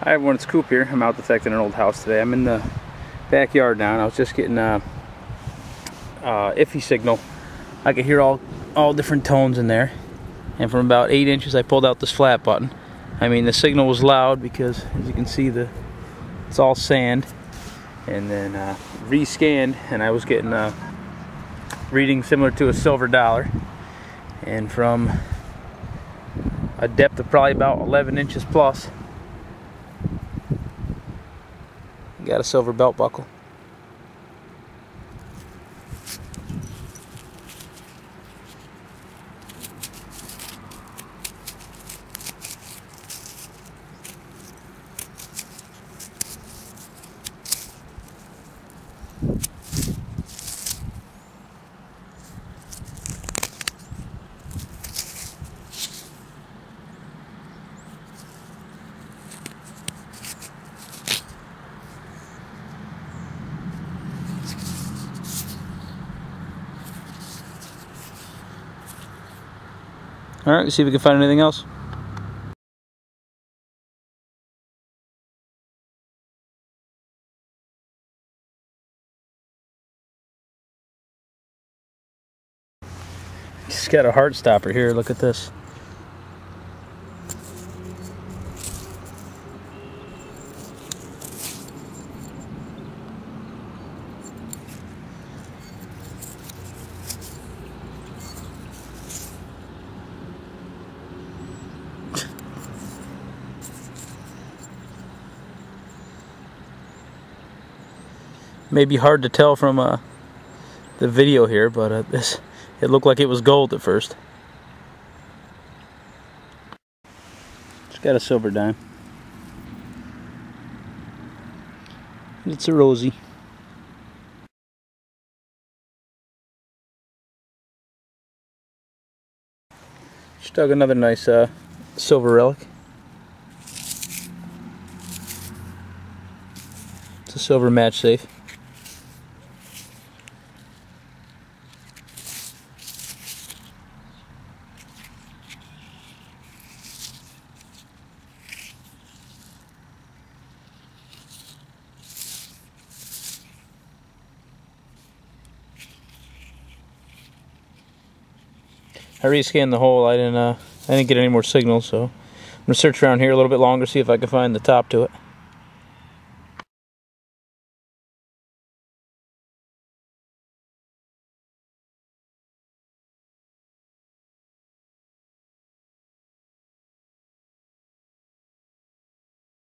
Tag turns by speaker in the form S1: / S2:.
S1: Hi everyone, it's Coop here. I'm out detecting an old house today. I'm in the backyard now, and I was just getting a iffy signal. I could hear all different tones in there, and from about 8 inches I pulled out this flat button. I mean, the signal was loud because, as you can see, it's all sand. And then rescanned, and I was getting a reading similar to a silver dollar, and from a depth of probably about 11 inches plus, got a silver belt buckle. Alright, let's see if we can find anything else. Just got a heart stopper here, look at this. May be hard to tell from the video here, but it looked like it was gold at first. It's got a silver dime. It's a rosy. Just dug another nice silver relic. It's a silver match safe. I rescanned the hole. I didn't get any more signals, so I'm gonna search around here a little bit longer, see if I can find the top to it.